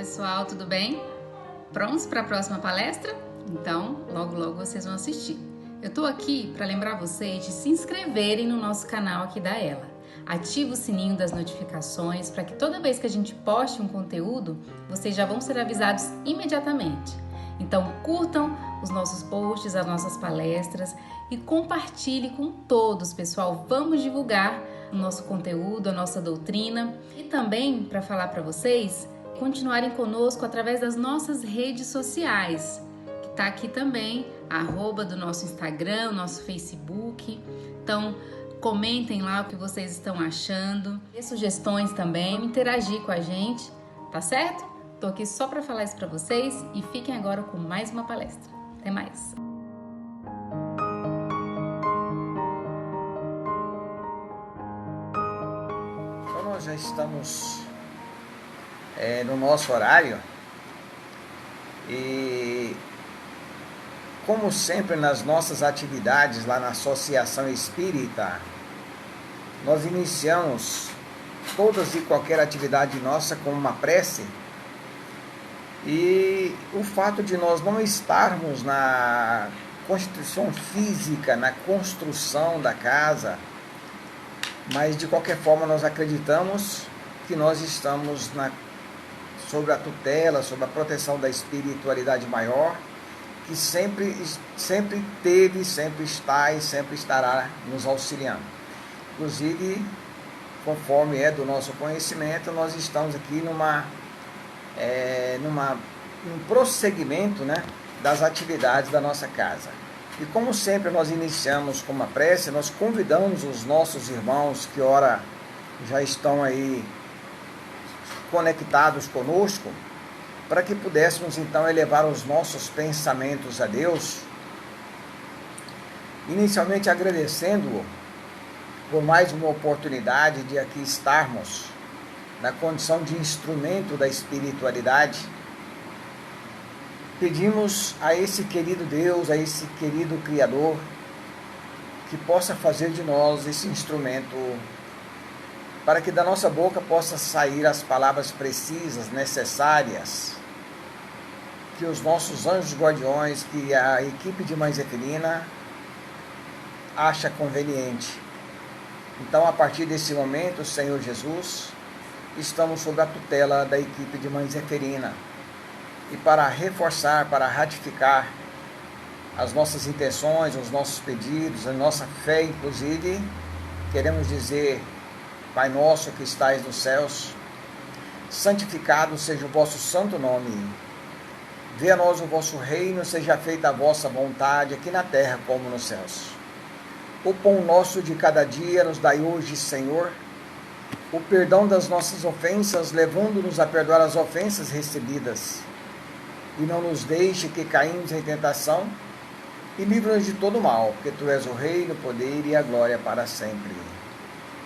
pessoal, tudo bem? Prontos para a próxima palestra? Então, logo vocês vão assistir. Eu tô aqui para lembrar vocês de se inscreverem no nosso canal aqui da Ela. Ativa o sininho das notificações para que toda vez que a gente poste um conteúdo, vocês já vão ser avisados imediatamente. Então, curtam os nossos posts, as nossas palestras e compartilhe com todos, pessoal. Vamos divulgar o nosso conteúdo, a nossa doutrina e também para falar para vocês continuarem conosco através das nossas redes sociais, que está aqui também, a @ do nosso Instagram, nosso Facebook. Então, comentem lá o que vocês estão achando, dê sugestões também, interagir com a gente, tá certo? Tô aqui só para falar isso para vocês e fiquem agora com mais uma palestra. Até mais! Então nós já estamos no nosso horário e, como sempre nas nossas atividades lá na Associação Espírita, nós iniciamos todas e qualquer atividade nossa com uma prece. E o fato de nós não estarmos na constituição física, na construção da casa, mas de qualquer forma nós acreditamos que nós estamos sob a tutela, sob a proteção da espiritualidade maior, que sempre teve, sempre está e sempre estará nos auxiliando. Inclusive, conforme é do nosso conhecimento, nós estamos aqui num prosseguimento, das atividades da nossa casa. E como sempre nós iniciamos com uma prece, nós convidamos os nossos irmãos que ora já estão aí conectados conosco, para que pudéssemos então elevar os nossos pensamentos a Deus, inicialmente agradecendo-o por mais uma oportunidade de aqui estarmos na condição de instrumento da espiritualidade. Pedimos a esse querido Deus, a esse querido Criador, que possa fazer de nós esse instrumento, para que da nossa boca possa sair as palavras precisas, necessárias, que os nossos anjos guardiões, que a equipe de Mãe Zeferina acha conveniente. Então, a partir desse momento, Senhor Jesus, estamos sob a tutela da equipe de Mãe Zeferina. E para reforçar, para ratificar as nossas intenções, os nossos pedidos, a nossa fé, inclusive, queremos dizer: Pai nosso que estais nos céus, santificado seja o vosso santo nome. Venha a nós o vosso reino, seja feita a vossa vontade, aqui na terra como nos céus. O pão nosso de cada dia nos dai hoje, Senhor, o perdão das nossas ofensas, levando-nos a perdoar as ofensas recebidas. E não nos deixe que caímos em tentação, e livra-nos de todo mal, porque Tu és o reino, o poder e a glória para sempre.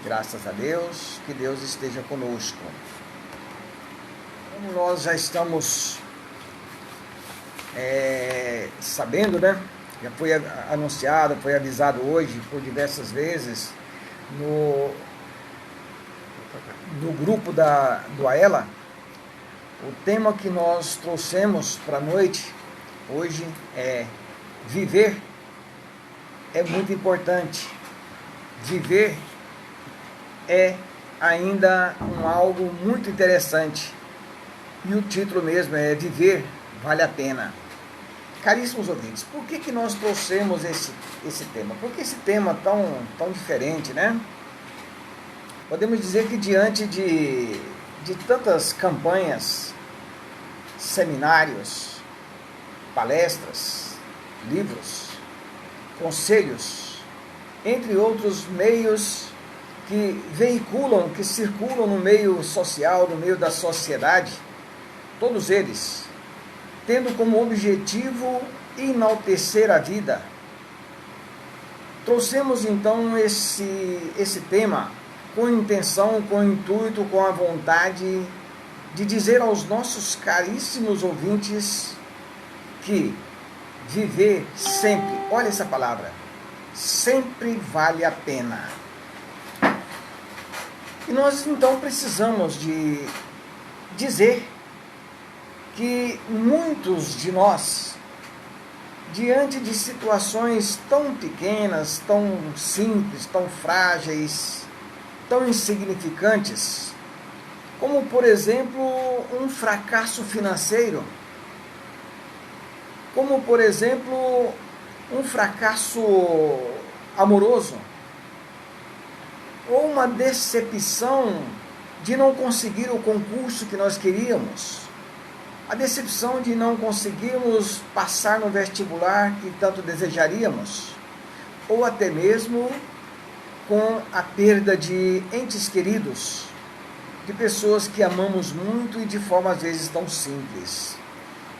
Graças a Deus, que Deus esteja conosco. Como nós já estamos sabendo, já foi anunciado, foi avisado hoje por diversas vezes no grupo do AELA, o tema que nós trouxemos para a noite hoje é: viver é muito importante. Viver é ainda algo muito interessante. E o título mesmo é: Viver vale a pena. Caríssimos ouvintes, por que nós trouxemos esse tema? Por que esse tema tão diferente, Podemos dizer que diante de tantas campanhas, seminários, palestras, livros, conselhos, entre outros meios que veiculam, que circulam no meio social, no meio da sociedade, todos eles tendo como objetivo enaltecer a vida. Trouxemos então esse tema com intenção, com intuito, com a vontade de dizer aos nossos caríssimos ouvintes que viver sempre, olha essa palavra, sempre vale a pena. E nós então precisamos de dizer que muitos de nós, diante de situações tão pequenas, tão simples, tão frágeis, tão insignificantes, como, por exemplo, um fracasso financeiro, como, por exemplo, um fracasso amoroso, ou uma decepção de não conseguir o concurso que nós queríamos, a decepção de não conseguirmos passar no vestibular que tanto desejaríamos, ou até mesmo com a perda de entes queridos, de pessoas que amamos muito e de forma às vezes tão simples.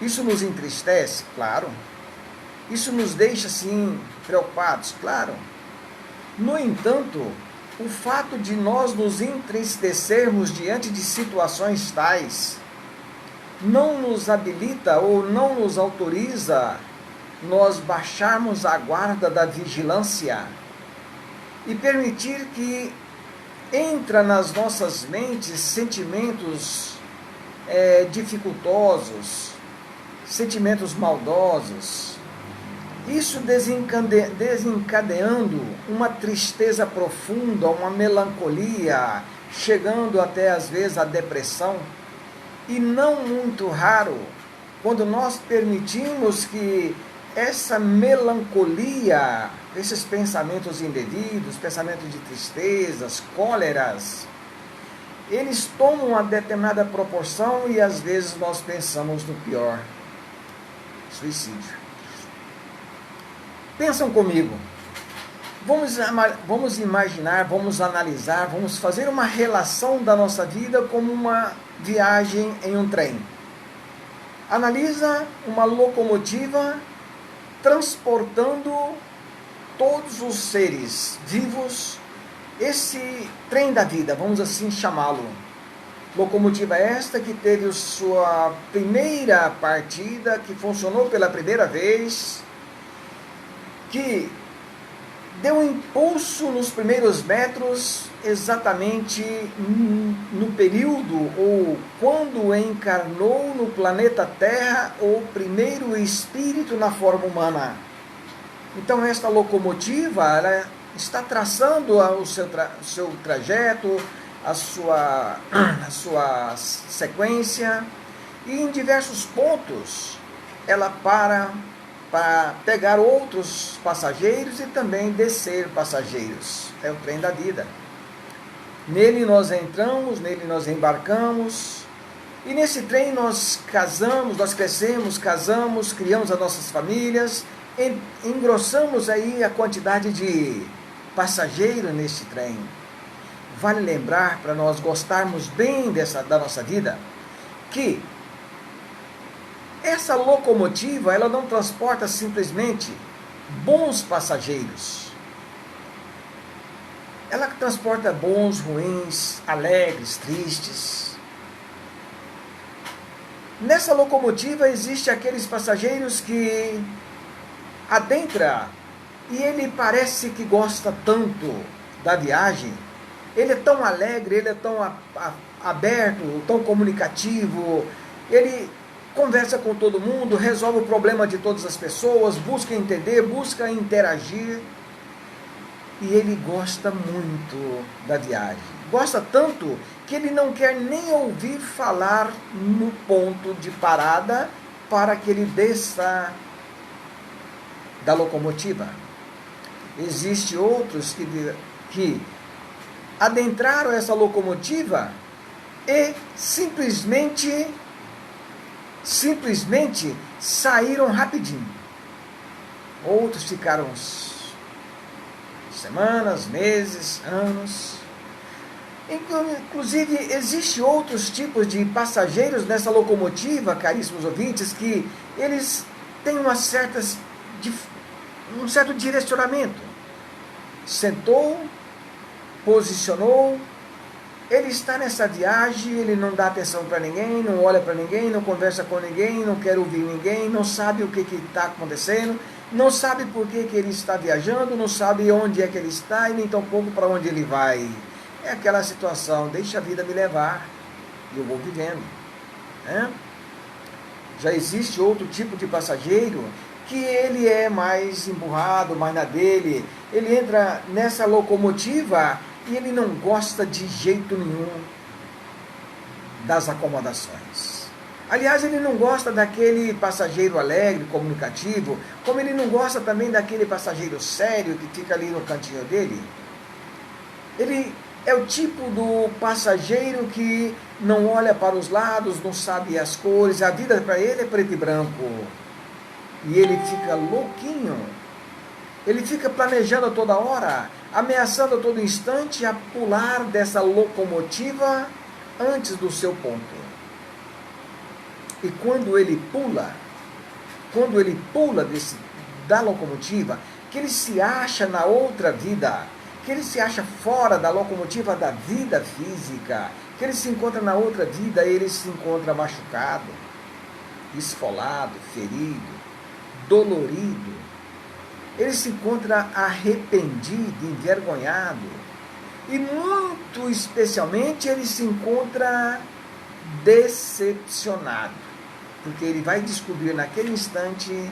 Isso nos entristece? Claro. Isso nos deixa, sim, preocupados? Claro. No entanto, o fato de nós nos entristecermos diante de situações tais não nos habilita ou não nos autoriza nós baixarmos a guarda da vigilância e permitir que entra nas nossas mentes sentimentos dificultosos, sentimentos maldosos, isso desencadeando uma tristeza profunda, uma melancolia, chegando até às vezes a depressão. E não muito raro, quando nós permitimos que essa melancolia, esses pensamentos indevidos, pensamentos de tristezas, cóleras, eles tomam uma determinada proporção e às vezes nós pensamos no pior, suicídio. Pensam comigo, vamos imaginar, vamos analisar, vamos fazer uma relação da nossa vida como uma viagem em um trem. Analisa uma locomotiva transportando todos os seres vivos, esse trem da vida, vamos assim chamá-lo. Locomotiva esta que teve sua primeira partida, que funcionou pela primeira vez, que deu um impulso nos primeiros metros, exatamente no período ou quando encarnou no planeta Terra o primeiro espírito na forma humana. Então esta locomotiva, ela está traçando o seu trajeto, a sua sequência, e em diversos pontos ela para pegar outros passageiros e também descer passageiros. É o trem da vida. Nele nós entramos, nele nós embarcamos, e nesse trem nós casamos, nós crescemos, casamos, criamos as nossas famílias, engrossamos aí a quantidade de passageiros neste trem. Vale lembrar, para nós gostarmos bem da nossa vida, que essa locomotiva, ela não transporta simplesmente bons passageiros. Ela transporta bons, ruins, alegres, tristes. Nessa locomotiva existem aqueles passageiros que adentra e ele parece que gosta tanto da viagem. Ele é tão alegre, ele é tão aberto, tão comunicativo, ele conversa com todo mundo, resolve o problema de todas as pessoas, busca entender, busca interagir. E ele gosta muito da viagem. Gosta tanto que ele não quer nem ouvir falar no ponto de parada para que ele desça da locomotiva. Existem outros que adentraram essa locomotiva e simplesmente saíram rapidinho. Outros ficaram semanas, meses, anos. Inclusive, existem outros tipos de passageiros nessa locomotiva, caríssimos ouvintes, que eles têm um certo direcionamento. Sentou, posicionou, ele está nessa viagem, ele não dá atenção para ninguém, não olha para ninguém, não conversa com ninguém, não quer ouvir ninguém, não sabe o que está acontecendo, não sabe por que ele está viajando, não sabe onde é que ele está e nem tampouco para onde ele vai. É aquela situação, deixa a vida me levar e eu vou vivendo. Né? Já existe outro tipo de passageiro que ele é mais emburrado, mais na dele. Ele entra nessa locomotiva e ele não gosta de jeito nenhum das acomodações. Aliás, ele não gosta daquele passageiro alegre, comunicativo, como ele não gosta também daquele passageiro sério que fica ali no cantinho dele. Ele é o tipo do passageiro que não olha para os lados, não sabe as cores, a vida para ele é preto e branco. E ele fica louquinho. Ele fica planejando a toda hora, ameaçando a todo instante a pular dessa locomotiva antes do seu ponto. E quando ele pula da locomotiva, que ele se acha na outra vida, que ele se acha fora da locomotiva da vida física, que ele se encontra na outra vida, ele se encontra machucado, esfolado, ferido, dolorido. Ele se encontra arrependido, envergonhado. E muito especialmente ele se encontra decepcionado. Porque ele vai descobrir naquele instante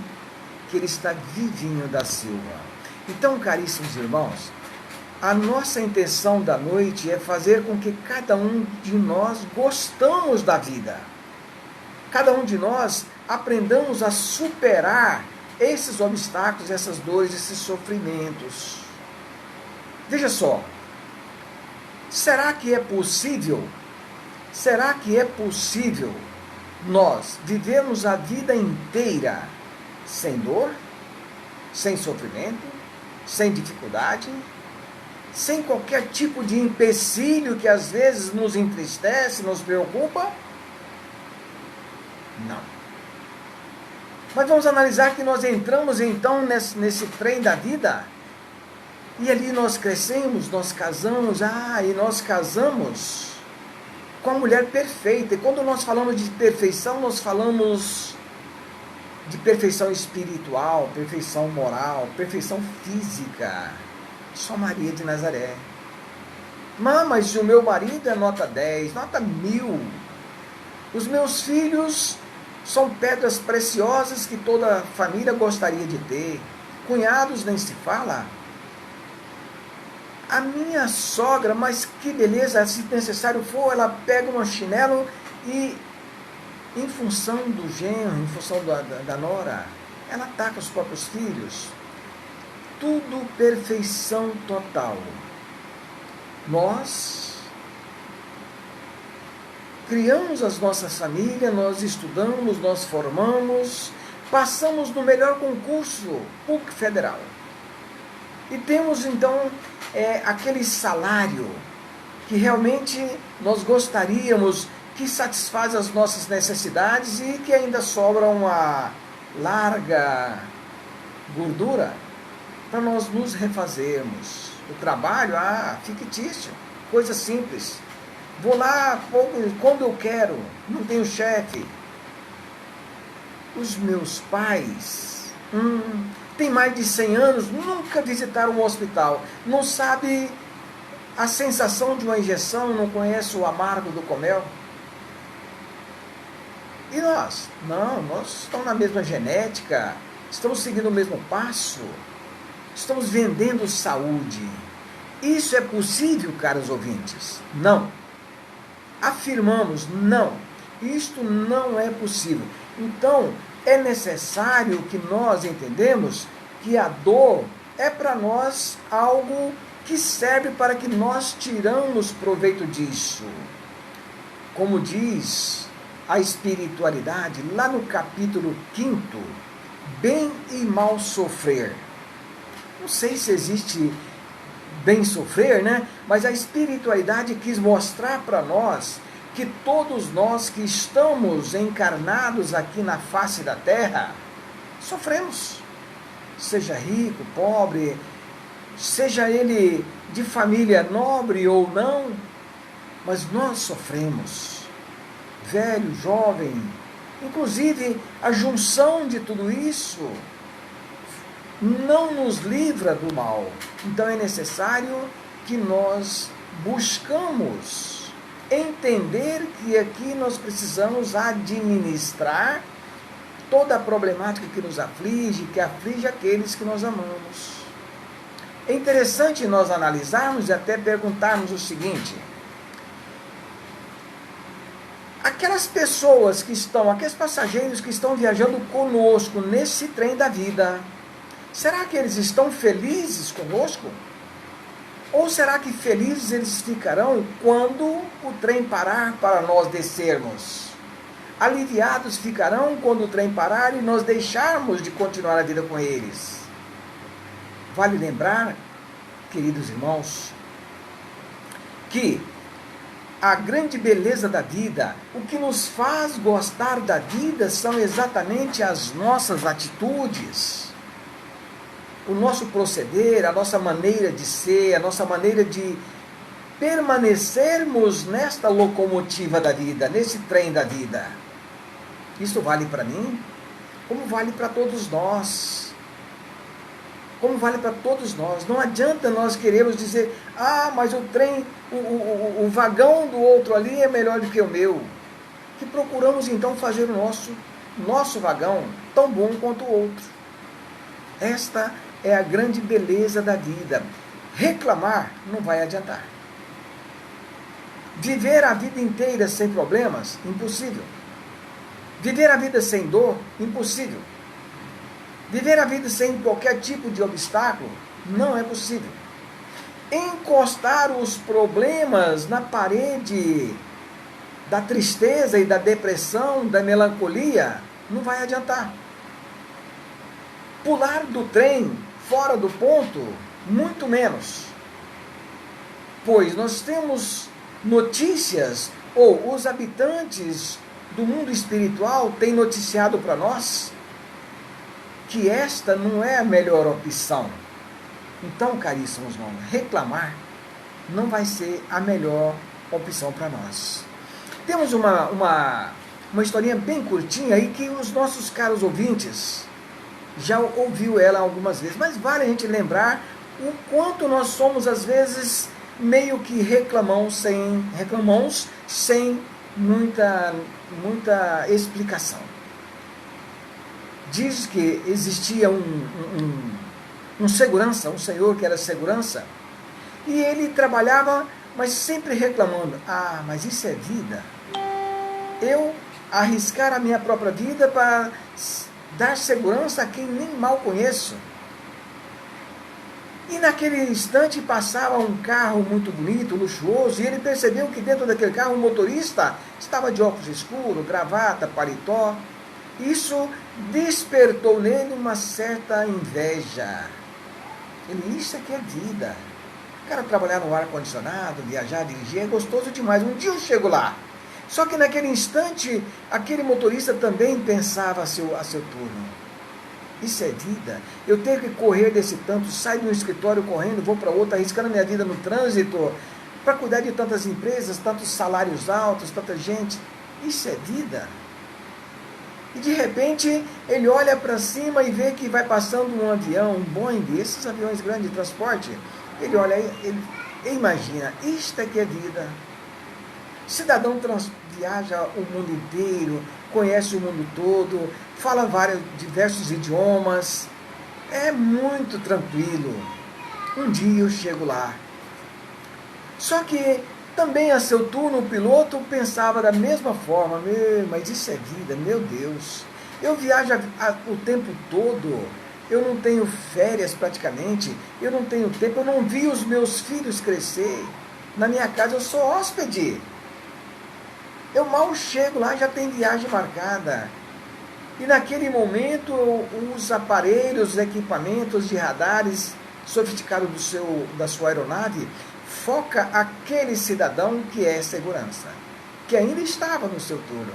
que ele está vivinho da Silva. Então, caríssimos irmãos, a nossa intenção da noite é fazer com que cada um de nós gostamos da vida. Cada um de nós aprendamos a superar esses obstáculos, essas dores, esses sofrimentos. Veja só, será que é possível nós vivermos a vida inteira sem dor, sem sofrimento, sem dificuldade, sem qualquer tipo de empecilho que às vezes nos entristece, nos preocupa? Não. Mas vamos analisar que nós entramos então nesse trem da vida, e ali nós crescemos, nós casamos, e nós casamos com a mulher perfeita. E quando nós falamos de perfeição, nós falamos de perfeição espiritual, perfeição moral, perfeição física. Só Maria de Nazaré. Mas o meu marido é nota 10, nota 1000. Os meus filhos são pedras preciosas que toda família gostaria de ter. Cunhados nem se fala. A minha sogra, mas que beleza, se necessário for, ela pega um chinelo e, em função do genro, em função da nora, ela ataca os próprios filhos. Tudo perfeição total. Nós criamos as nossas famílias, nós estudamos, nós formamos, passamos no melhor concurso público federal. E temos então aquele salário que realmente nós gostaríamos, que satisfaz as nossas necessidades e que ainda sobra uma larga gordura para nós nos refazermos. O trabalho, fictício, coisa simples. Vou lá quando eu quero, não tenho chefe. Os meus pais têm mais de 100 anos, nunca visitaram um hospital, não sabe a sensação de uma injeção, não conhece o amargo do comel. E nós? Não, nós estamos na mesma genética, estamos seguindo o mesmo passo, estamos vendendo saúde. Isso é possível, caros ouvintes? Não. Afirmamos, não. Isto não é possível. Então, é necessário que nós entendamos que a dor é para nós algo que serve para que nós tiramos proveito disso. Como diz a espiritualidade, lá no capítulo 5, bem e mal sofrer. Não sei se existe bem sofrer, né? Mas a espiritualidade quis mostrar para nós que todos nós que estamos encarnados aqui na face da terra, sofremos. Seja rico, pobre, seja ele de família nobre ou não, mas nós sofremos. Velho, jovem, inclusive a junção de tudo isso não nos livra do mal. Então é necessário que nós buscamos entender que aqui nós precisamos administrar toda a problemática que nos aflige, que aflige aqueles que nós amamos. É interessante nós analisarmos e até perguntarmos o seguinte: aquelas pessoas que estão, aqueles passageiros que estão viajando conosco nesse trem da vida, será que eles estão felizes conosco? Ou será que felizes eles ficarão quando o trem parar para nós descermos? Aliviados ficarão quando o trem parar e nós deixarmos de continuar a vida com eles? Vale lembrar, queridos irmãos, que a grande beleza da vida, o que nos faz gostar da vida são exatamente as nossas atitudes, o nosso proceder, a nossa maneira de ser, a nossa maneira de permanecermos nesta locomotiva da vida, nesse trem da vida. Isso vale para mim, como vale para todos nós. Como vale para todos nós. Não adianta nós querermos dizer: ah, mas o trem, o vagão do outro ali é melhor do que o meu. Que procuramos então fazer o nosso vagão tão bom quanto o outro. Esta é a grande beleza da vida. Reclamar não vai adiantar. Viver a vida inteira sem problemas? Impossível. Viver a vida sem dor? Impossível. Viver a vida sem qualquer tipo de obstáculo? Não é possível. Encostar os problemas na parede da tristeza e da depressão, da melancolia, não vai adiantar. Pular do trem fora do ponto, muito menos. Pois nós temos notícias, ou os habitantes do mundo espiritual têm noticiado para nós que esta não é a melhor opção. Então, caríssimos irmãos, reclamar não vai ser a melhor opção para nós. Temos uma historinha bem curtinha aí que os nossos caros ouvintes já ouviu ela algumas vezes, mas vale a gente lembrar o quanto nós somos, às vezes, meio que reclamamos sem muita explicação. Diz que existia um segurança, um senhor que era segurança, e ele trabalhava, mas sempre reclamando: ah, mas isso é vida? Eu arriscar a minha própria vida para dar segurança a quem nem mal conheço? E naquele instante passava um carro muito bonito, luxuoso, e ele percebeu que dentro daquele carro o motorista estava de óculos escuros, gravata, paletó. Isso despertou nele uma certa inveja. Ele: isso aqui é vida. O cara trabalhar no ar-condicionado, viajar, dirigir, é gostoso demais. Um dia eu chego lá. Só que naquele instante, aquele motorista também pensava a seu turno. Isso é vida. Eu tenho que correr desse tanto, saio de um escritório correndo, vou para outro, arriscando minha vida no trânsito, para cuidar de tantas empresas, tantos salários altos, tanta gente. Isso é vida. E de repente, ele olha para cima e vê que vai passando um avião, um Boeing, esses aviões grandes de transporte. Ele olha, ele imagina: isto é que é vida. Cidadão viaja o mundo inteiro, conhece o mundo todo, fala diversos idiomas, é muito tranquilo. Um dia eu chego lá. Só que também a seu turno o piloto pensava da mesma forma: mas isso é vida, meu Deus. Eu viajo o tempo todo, eu não tenho férias praticamente, eu não tenho tempo, eu não vi os meus filhos crescer. Na minha casa eu sou hóspede. Eu mal chego lá, já tem viagem marcada. E naquele momento, os aparelhos, os equipamentos de radares sofisticados da sua aeronave foca aquele cidadão que é segurança, que ainda estava no seu turno.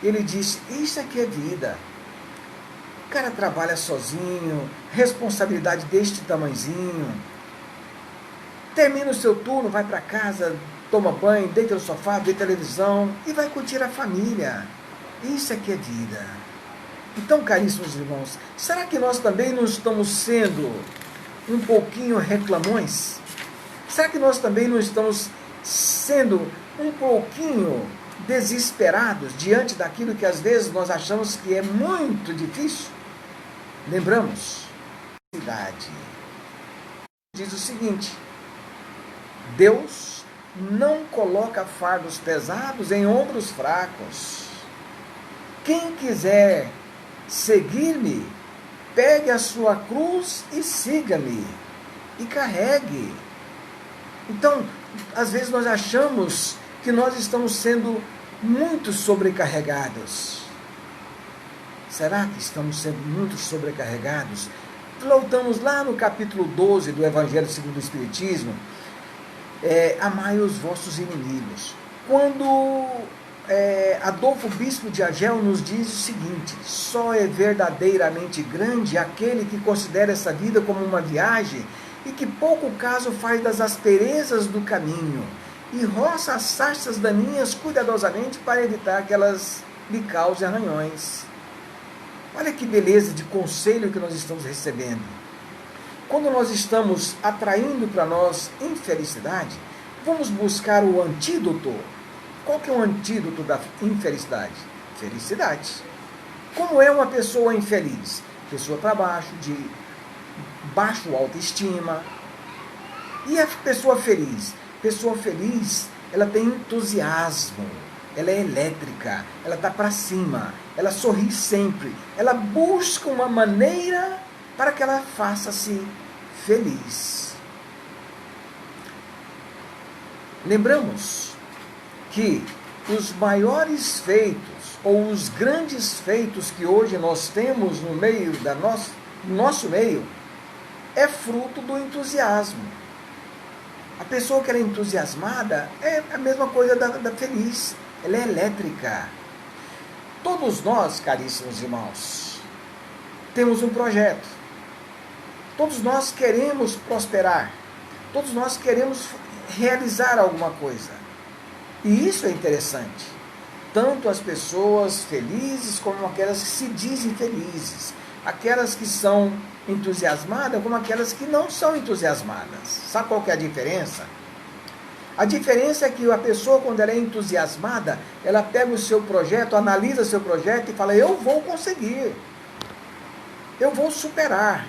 Ele disse: isso aqui é vida. O cara trabalha sozinho, responsabilidade deste tamanzinho. Termina o seu turno, vai para casa, toma banho, deita no sofá, vê televisão e vai curtir a família. Isso aqui é vida. Então, caríssimos irmãos, será que nós também não estamos sendo um pouquinho reclamões? Será que nós também não estamos sendo um pouquinho desesperados diante daquilo que às vezes nós achamos que é muito difícil, lembramos, idade diz o seguinte: Deus não coloca fardos pesados em ombros fracos. Quem quiser seguir-me, pegue a sua cruz e siga-me, e carregue. Então, às vezes nós achamos que nós estamos sendo muito sobrecarregados. Será que estamos sendo muito sobrecarregados? Voltamos lá no capítulo 12 do Evangelho segundo o Espiritismo, amai os vossos inimigos. Quando Adolfo Bispo de Agel nos diz o seguinte: só é verdadeiramente grande aquele que considera essa vida como uma viagem e que pouco caso faz das asperezas do caminho e roça as sarças daninhas cuidadosamente para evitar que elas lhe causem arranhões. Olha que beleza de conselho que nós estamos recebendo. Quando nós estamos atraindo para nós infelicidade, vamos buscar o antídoto. Qual que é o antídoto da infelicidade? Felicidade. Como é uma pessoa infeliz? Pessoa para baixo, de baixo autoestima. E a pessoa feliz? Pessoa feliz, ela tem entusiasmo, ela é elétrica, ela está para cima, ela sorri sempre, ela busca uma maneira para que ela faça-se feliz. Lembramos que os maiores feitos, ou os grandes feitos que hoje nós temos no meio no nosso meio, é fruto do entusiasmo. A pessoa que ela é entusiasmada é a mesma coisa da feliz, ela é elétrica. Todos nós, caríssimos irmãos, temos um projeto. Todos nós queremos prosperar. Todos nós queremos realizar alguma coisa. E isso é interessante. Tanto as pessoas felizes como aquelas que se dizem felizes. Aquelas que são entusiasmadas como aquelas que não são entusiasmadas. Sabe qual que é a diferença? A diferença é que a pessoa, quando ela é entusiasmada, ela pega o seu projeto, analisa o seu projeto e fala: eu vou conseguir. Eu vou superar.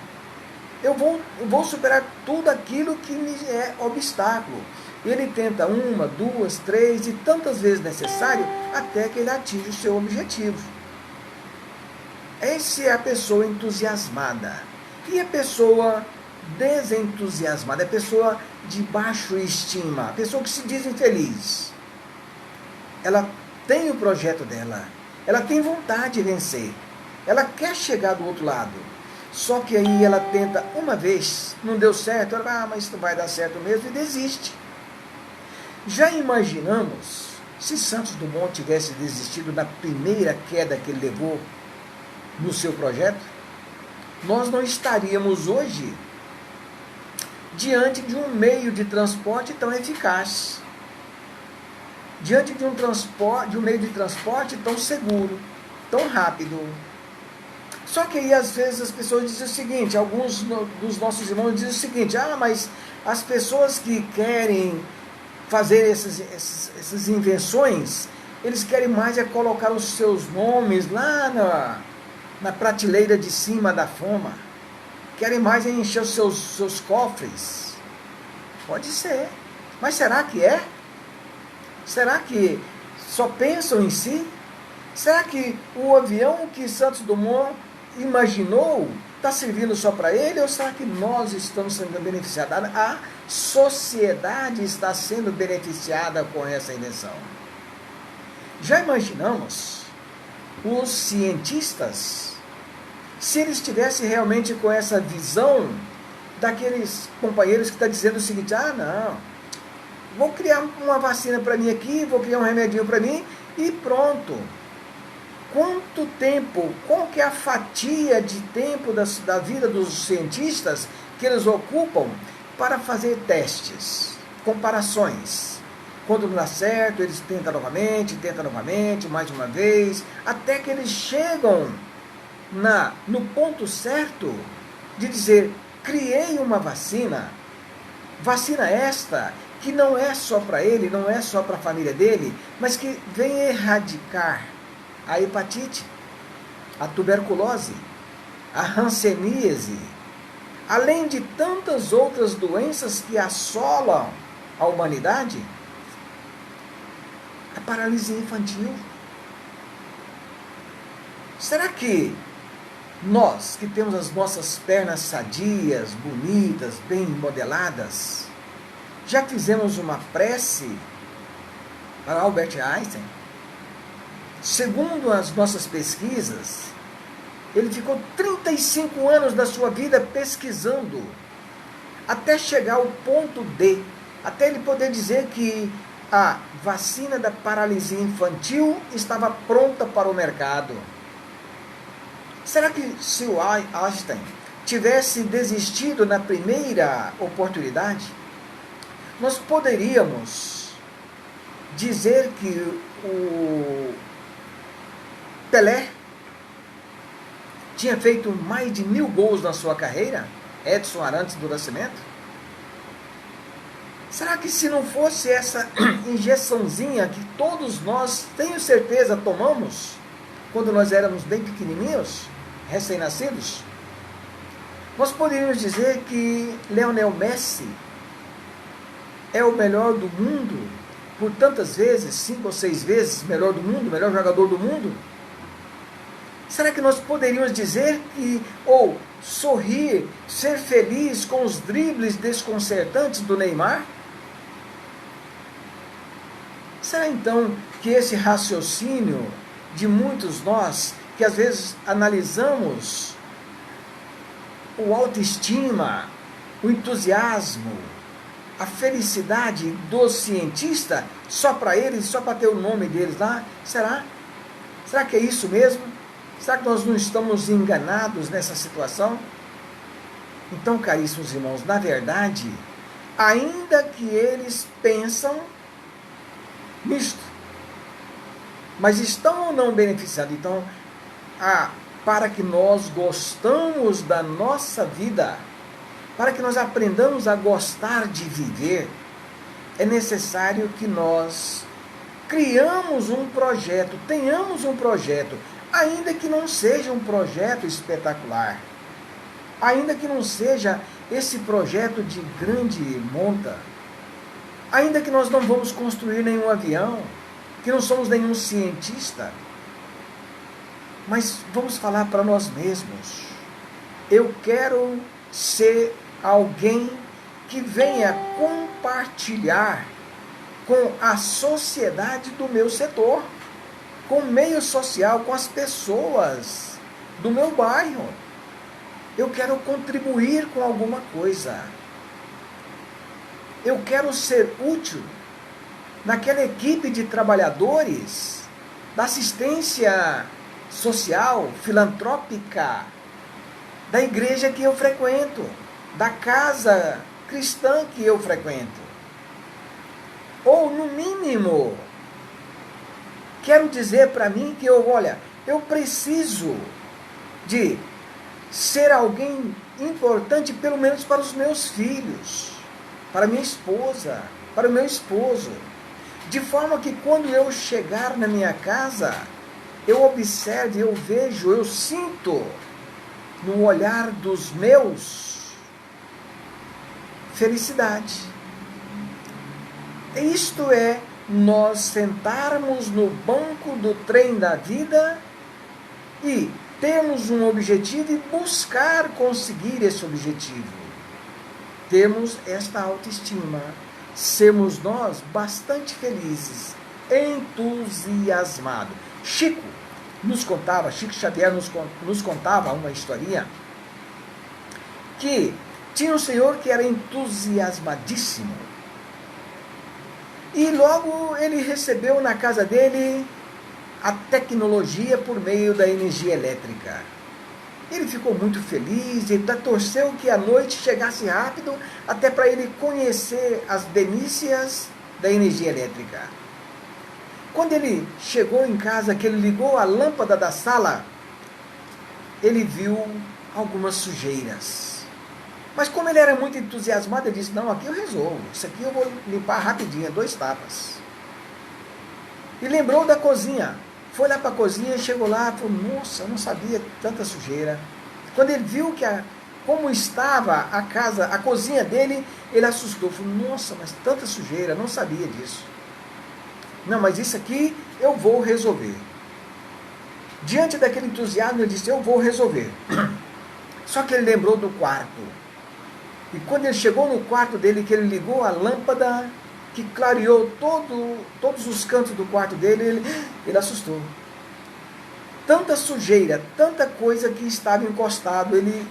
Eu vou superar tudo aquilo que me é obstáculo. Ele tenta 1, 2, 3 e tantas vezes necessário até que ele atinja o seu objetivo. Essa é a pessoa entusiasmada. E a pessoa desentusiasmada, a pessoa de baixo estima, a pessoa que se diz infeliz. Ela tem o projeto dela, ela tem vontade de vencer, ela quer chegar do outro lado. Só que aí ela tenta uma vez, não deu certo, ela mas não vai dar certo mesmo, e desiste. Já imaginamos se Santos Dumont tivesse desistido na primeira queda que ele levou no seu projeto? Nós não estaríamos hoje diante de um meio de transporte tão eficaz, diante de um meio de transporte tão seguro, tão rápido. Só que aí às vezes as pessoas dizem o seguinte, alguns dos nossos irmãos dizem o seguinte: mas as pessoas que querem fazer essas invenções, eles querem mais é colocar os seus nomes lá na prateleira de cima da fama, querem mais é encher os seus cofres. Pode ser, mas será que é? Será que só pensam em si? Será que o avião que Santos Dumont imaginou está servindo só para ele, ou será que nós estamos sendo beneficiados? A sociedade está sendo beneficiada com essa invenção. Já imaginamos os cientistas, se eles estivessem realmente com essa visão daqueles companheiros que estão dizendo o seguinte: não, vou criar uma vacina para mim aqui, vou criar um remedinho para mim e pronto. Quanto tempo, qual que é a fatia de tempo da vida dos cientistas que eles ocupam para fazer testes, comparações? Quando não dá certo, eles tentam novamente, mais uma vez, até que eles chegam no ponto certo de dizer: criei uma vacina esta que não é só para ele, não é só para a família dele, mas que vem erradicar a hepatite, a tuberculose, a hanseníase, além de tantas outras doenças que assolam a humanidade, a paralisia infantil. Será que nós, que temos as nossas pernas sadias, bonitas, bem modeladas, já fizemos uma prece para Albert Einstein? Segundo as nossas pesquisas, ele ficou 35 anos da sua vida pesquisando, até chegar ao ponto D, até ele poder dizer que a vacina da paralisia infantil estava pronta para o mercado. Será que se o Einstein tivesse desistido na primeira oportunidade, nós poderíamos dizer que o Pelé tinha feito mais de 1000 gols na sua carreira? Edson Arantes do Nascimento? Será que se não fosse essa injeçãozinha que todos nós, tenho certeza, tomamos quando nós éramos bem pequenininhos, recém-nascidos, nós poderíamos dizer que Lionel Messi é o melhor do mundo, por tantas vezes, 5 ou 6 vezes melhor do mundo, melhor jogador do mundo? Será que nós poderíamos dizer que, ou sorrir, ser feliz com os dribles desconcertantes do Neymar? Será então que esse raciocínio de muitos nós, que às vezes analisamos o autoestima, o entusiasmo, a felicidade do cientista, só para eles, só para ter o nome deles lá, será? Será que é isso mesmo? Será que nós não estamos enganados nessa situação? Então, caríssimos irmãos, na verdade, ainda que eles pensam nisto, mas estão ou não beneficiando? Então, para que nós gostamos da nossa vida, para que nós aprendamos a gostar de viver, é necessário que nós criamos um projeto, tenhamos um projeto, ainda que não seja um projeto espetacular, ainda que não seja esse projeto de grande monta, ainda que nós não vamos construir nenhum avião, que não somos nenhum cientista, mas vamos falar para nós mesmos: eu quero ser alguém que venha compartilhar com a sociedade do meu setor, com o meio social, com as pessoas do meu bairro. Eu quero contribuir com alguma coisa. Eu quero ser útil naquela equipe de trabalhadores da assistência social, filantrópica, da igreja que eu frequento, da casa cristã que eu frequento. Ou, no mínimo, quero dizer para mim que eu preciso de ser alguém importante, pelo menos para os meus filhos, para minha esposa, para o meu esposo, de forma que quando eu chegar na minha casa, eu observe, eu vejo, eu sinto no olhar dos meus felicidade. Isto é, nós sentarmos no banco do trem da vida e termos um objetivo e buscar conseguir esse objetivo. Temos esta autoestima, sermos nós bastante felizes, entusiasmados. Chico Xavier nos contava uma historinha que tinha um senhor que era entusiasmadíssimo. E logo ele recebeu na casa dele a tecnologia por meio da energia elétrica. Ele ficou muito feliz e torceu que a noite chegasse rápido, até para ele conhecer as delícias da energia elétrica. Quando ele chegou em casa, que ele ligou a lâmpada da sala, ele viu algumas sujeiras. Mas como ele era muito entusiasmado, ele disse, não, aqui eu resolvo. Isso aqui eu vou limpar rapidinho, 2 tapas. E lembrou da cozinha. Foi lá para a cozinha, chegou lá e falou, nossa, eu não sabia tanta sujeira. Quando ele viu como estava a casa, a cozinha dele, ele assustou. Falou, nossa, mas tanta sujeira, não sabia disso. Não, mas isso aqui eu vou resolver. Diante daquele entusiasmo, ele disse, eu vou resolver. Só que ele lembrou do quarto. E quando ele chegou no quarto dele, que ele ligou a lâmpada, que clareou todos os cantos do quarto dele, ele assustou. Tanta sujeira, tanta coisa que estava encostado, ele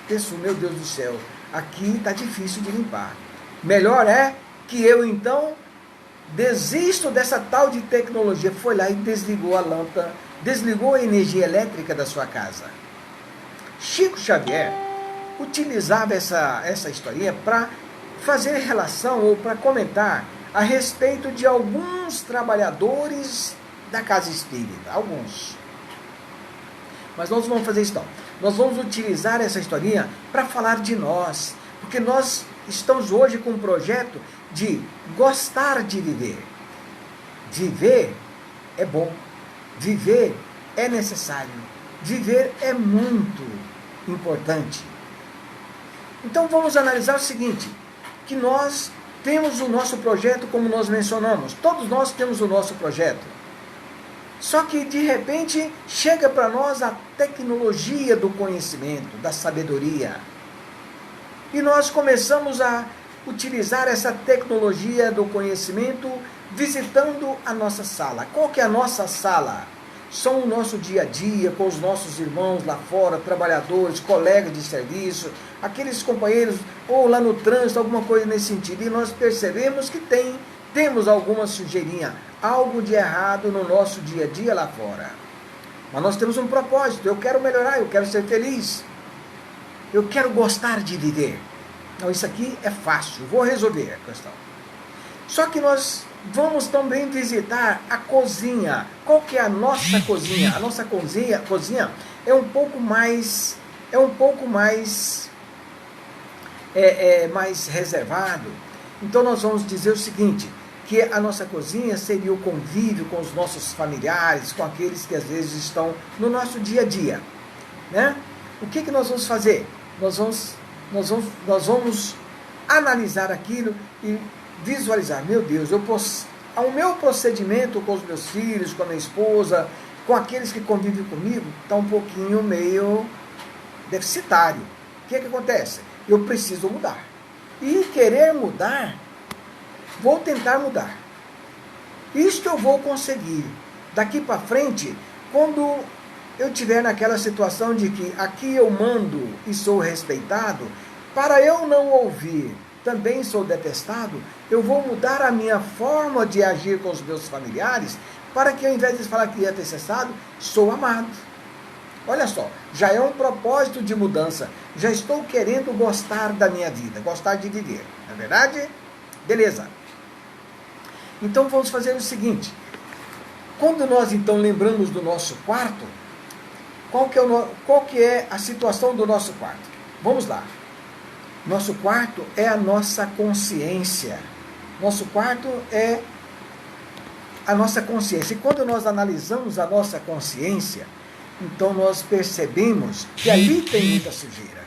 pensou, meu Deus do céu, aqui está difícil de limpar. Melhor é que eu então desisto dessa tal de tecnologia. Foi lá e desligou a lâmpada, desligou a energia elétrica da sua casa. Chico Xavier utilizava essa historinha para fazer relação ou para comentar a respeito de alguns trabalhadores da casa espírita, alguns. Mas nós vamos fazer isso não. Nós vamos utilizar essa historinha para falar de nós, porque nós estamos hoje com um projeto de gostar de viver. Viver é bom, viver é necessário, viver é muito importante. Então vamos analisar o seguinte, que nós temos o nosso projeto, como nós mencionamos, todos nós temos o nosso projeto. Só que de repente chega para nós a tecnologia do conhecimento, da sabedoria. E nós começamos a utilizar essa tecnologia do conhecimento visitando a nossa sala. Qual que é a nossa sala? São o nosso dia a dia, com os nossos irmãos lá fora, trabalhadores, colegas de serviço, aqueles companheiros, ou lá no trânsito, alguma coisa nesse sentido. E nós percebemos que temos alguma sujeirinha, algo de errado no nosso dia a dia lá fora. Mas nós temos um propósito, eu quero melhorar, eu quero ser feliz. Eu quero gostar de viver. Não, isso aqui é fácil, vou resolver a questão. Só que nós vamos também visitar a cozinha. Qual que é a nossa cozinha? A nossa cozinha é um pouco mais mais reservado. Então nós vamos dizer o seguinte, que a nossa cozinha seria o convívio com os nossos familiares, com aqueles que às vezes estão no nosso dia a dia, né? O que nós vamos fazer? Nós vamos analisar aquilo e visualizar, meu Deus, o meu procedimento com os meus filhos, com a minha esposa, com aqueles que convivem comigo, está um pouquinho meio deficitário. O que acontece? Eu preciso mudar. E querer mudar, vou tentar mudar. Isto eu vou conseguir. Daqui para frente, quando eu estiver naquela situação de que aqui eu mando e sou respeitado, para eu não ouvir também sou detestado, eu vou mudar a minha forma de agir com os meus familiares, para que ao invés de falar que é detestado, sou amado. Olha só, já é um propósito de mudança, já estou querendo gostar da minha vida, gostar de viver, não é verdade? Beleza. Então vamos fazer o seguinte, quando nós então lembramos do nosso quarto, qual que é a situação do nosso quarto? Vamos lá. Nosso quarto é a nossa consciência. Nosso quarto é a nossa consciência. E quando nós analisamos a nossa consciência, então nós percebemos que ali tem muita sujeira.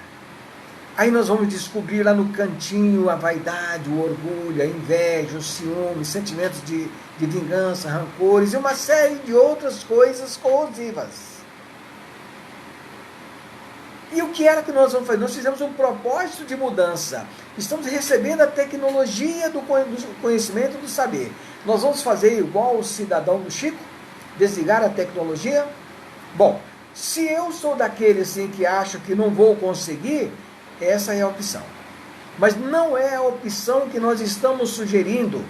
Aí nós vamos descobrir lá no cantinho a vaidade, o orgulho, a inveja, o ciúme, sentimentos de vingança, rancores e uma série de outras coisas corrosivas. E o que era que nós vamos fazer? Nós fizemos um propósito de mudança. Estamos recebendo a tecnologia do conhecimento, do saber. Nós vamos fazer igual o cidadão do Chico? Desligar a tecnologia? Bom, se eu sou daquele assim, que acho que não vou conseguir, essa é a opção. Mas não é a opção que nós estamos sugerindo.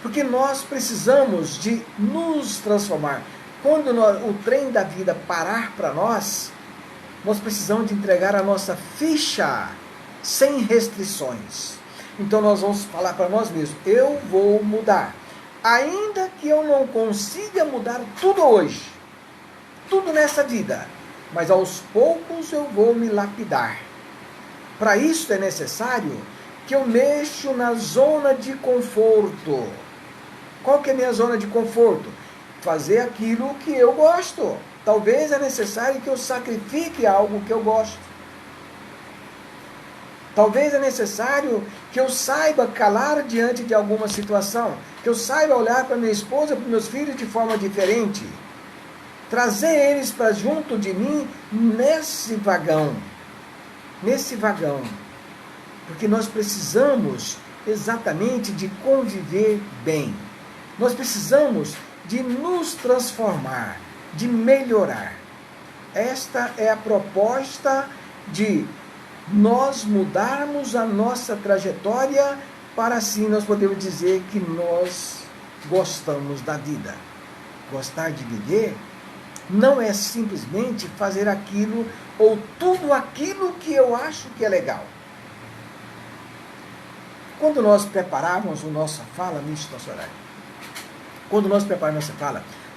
Porque nós precisamos de nos transformar. Quando o trem da vida parar para nós precisamos de entregar a nossa ficha sem restrições. Então nós vamos falar para nós mesmos, eu vou mudar. Ainda que eu não consiga mudar tudo hoje, tudo nessa vida, mas aos poucos eu vou me lapidar. Para isso é necessário que eu mexo na zona de conforto. Qual que é a minha zona de conforto? Fazer aquilo que eu gosto. Talvez é necessário que eu sacrifique algo que eu gosto. Talvez é necessário que eu saiba calar diante de alguma situação, que eu saiba olhar para minha esposa, para meus filhos de forma diferente. Trazer eles para junto de mim nesse vagão. Porque nós precisamos exatamente de conviver bem. Nós precisamos de nos transformar, de melhorar. Esta é a proposta de nós mudarmos a nossa trajetória para assim nós podemos dizer que nós gostamos da vida. Gostar de viver não é simplesmente fazer aquilo ou tudo aquilo que eu acho que é legal. Quando nós preparávamos a nossa fala,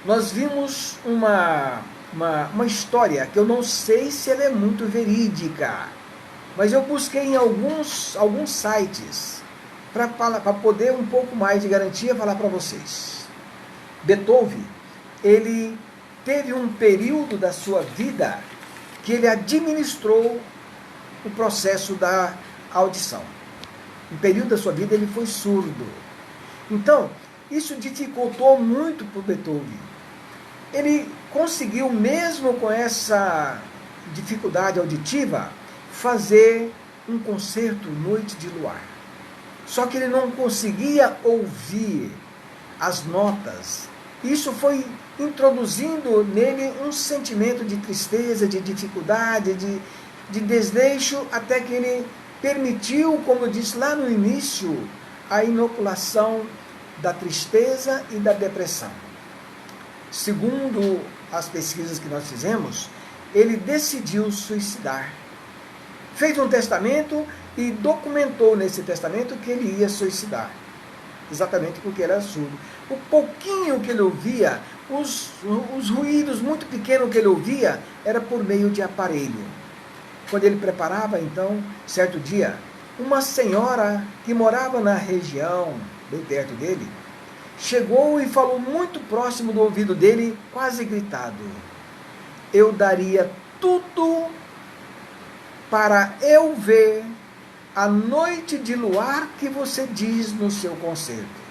nós vimos uma história que eu não sei se ela é muito verídica, mas eu busquei em alguns sites para poder um pouco mais de garantia falar para vocês. Beethoven, ele teve um período da sua vida que ele administrou o processo da audição. Um período da sua vida ele foi surdo. Então, isso dificultou muito para o Beethoven. Ele conseguiu, mesmo com essa dificuldade auditiva, fazer um concerto Noite de Luar. Só que ele não conseguia ouvir as notas. Isso foi introduzindo nele um sentimento de tristeza, de dificuldade, de desleixo, até que ele permitiu, como eu disse lá no início, a inoculação da tristeza e da depressão. Segundo as pesquisas que nós fizemos, ele decidiu suicidar. Fez um testamento e documentou nesse testamento que ele ia suicidar. Exatamente porque ele era surdo. O pouquinho que ele ouvia, os ruídos muito pequenos que ele ouvia, era por meio de aparelho. Quando ele preparava, então, certo dia, uma senhora que morava na região, bem perto dele, chegou e falou muito próximo do ouvido dele, quase gritado: eu daria tudo para eu ver a noite de luar que você diz no seu concerto.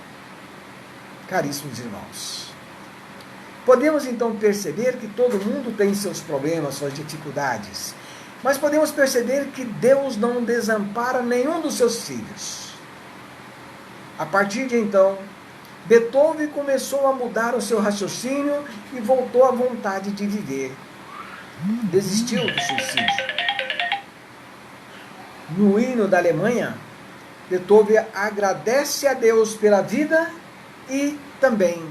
Caríssimos irmãos, podemos então perceber que todo mundo tem seus problemas, suas dificuldades, mas podemos perceber que Deus não desampara nenhum dos seus filhos. A partir de então, Beethoven começou a mudar o seu raciocínio e voltou à vontade de viver. Desistiu do suicídio. No hino da Alemanha, Beethoven agradece a Deus pela vida e também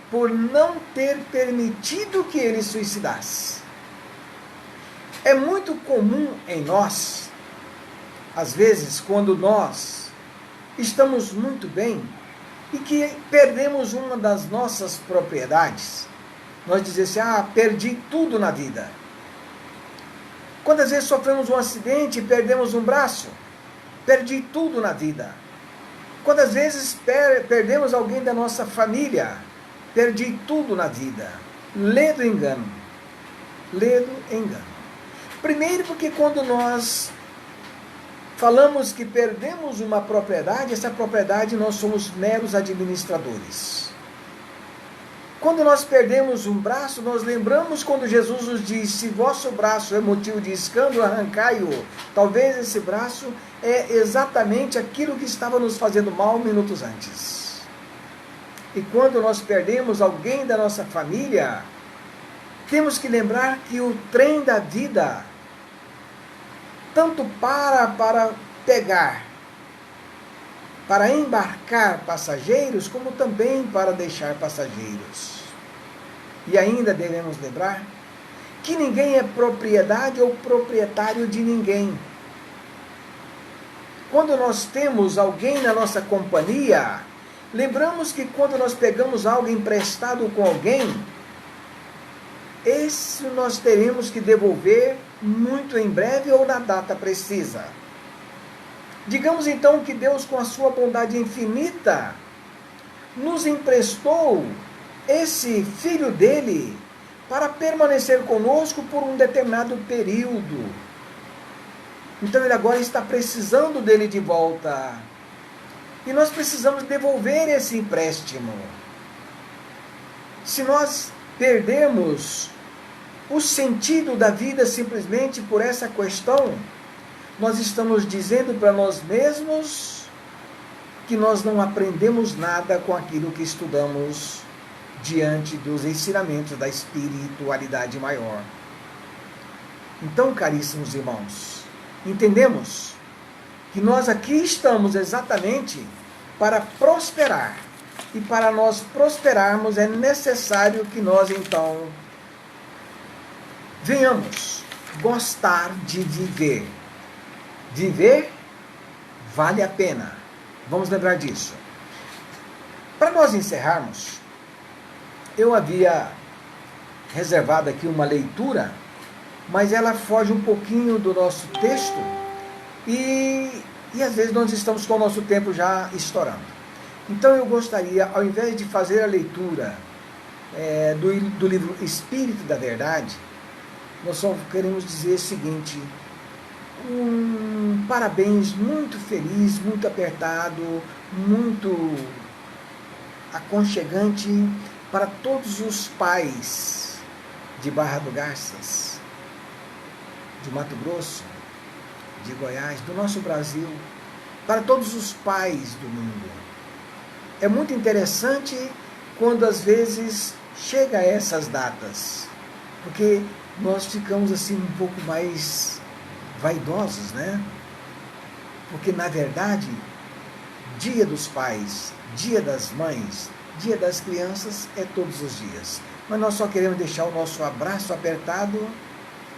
por não ter permitido que ele suicidasse. É muito comum em nós, às vezes, quando nós estamos muito bem e que perdemos uma das nossas propriedades, nós dizemos assim: perdi tudo na vida. Quantas vezes sofremos um acidente e perdemos um braço? Perdi tudo na vida. Quantas vezes perdemos alguém da nossa família? Perdi tudo na vida. Lê do engano. Primeiro porque quando nós falamos que perdemos uma propriedade, essa propriedade nós somos meros administradores. Quando nós perdemos um braço, nós lembramos quando Jesus nos diz: se vosso braço é motivo de escândalo, arrancai-o. Talvez esse braço é exatamente aquilo que estava nos fazendo mal minutos antes. E quando nós perdemos alguém da nossa família, temos que lembrar que o trem da vida tanto para pegar, para embarcar passageiros, como também para deixar passageiros. E ainda devemos lembrar que ninguém é propriedade ou proprietário de ninguém. Quando nós temos alguém na nossa companhia, lembramos que quando nós pegamos algo emprestado com alguém, esse nós teremos que devolver muito em breve ou na data precisa. Digamos então que Deus, com a sua bondade infinita, nos emprestou esse Filho dele para permanecer conosco por um determinado período. Então ele agora está precisando dele de volta. E nós precisamos devolver esse empréstimo. Se nós perdermos o sentido da vida simplesmente por essa questão, nós estamos dizendo para nós mesmos que nós não aprendemos nada com aquilo que estudamos diante dos ensinamentos da espiritualidade maior. Então, caríssimos irmãos, entendemos que nós aqui estamos exatamente para prosperar. E para nós prosperarmos é necessário que nós então venhamos gostar de viver. Viver vale a pena. Vamos lembrar disso. Para nós encerrarmos, eu havia reservado aqui uma leitura, mas ela foge um pouquinho do nosso texto e às vezes nós estamos com o nosso tempo já estourando. Então eu gostaria, ao invés de fazer a leitura do livro Espírito da Verdade, nós só queremos dizer o seguinte: um parabéns muito feliz, muito apertado, muito aconchegante para todos os pais de Barra do Garças, de Mato Grosso, de Goiás, do nosso Brasil, para todos os pais do mundo. É muito interessante quando às vezes chega a essas datas, porque nós ficamos assim um pouco mais vaidosos, né? Porque na verdade, Dia dos Pais, Dia das Mães, Dia das Crianças é todos os dias. Mas nós só queremos deixar o nosso abraço apertado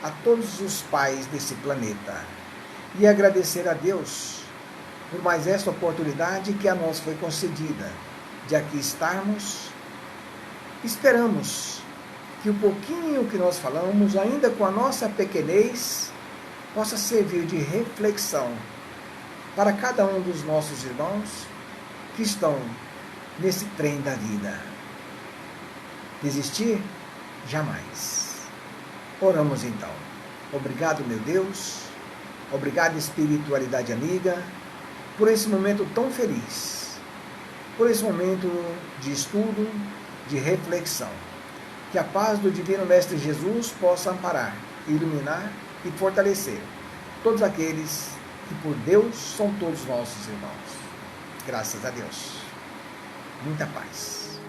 a todos os pais desse planeta e agradecer a Deus por mais esta oportunidade que a nós foi concedida de aqui estarmos. Esperamos que o pouquinho que nós falamos, ainda com a nossa pequenez, possa servir de reflexão para cada um dos nossos irmãos que estão nesse trem da vida. Desistir? Jamais. Oramos então. Obrigado, meu Deus. Obrigado, espiritualidade amiga, por esse momento tão feliz, por esse momento de estudo, de reflexão. Que a paz do Divino Mestre Jesus possa amparar, iluminar e fortalecer todos aqueles que por Deus são todos nossos irmãos. Graças a Deus. Muita paz.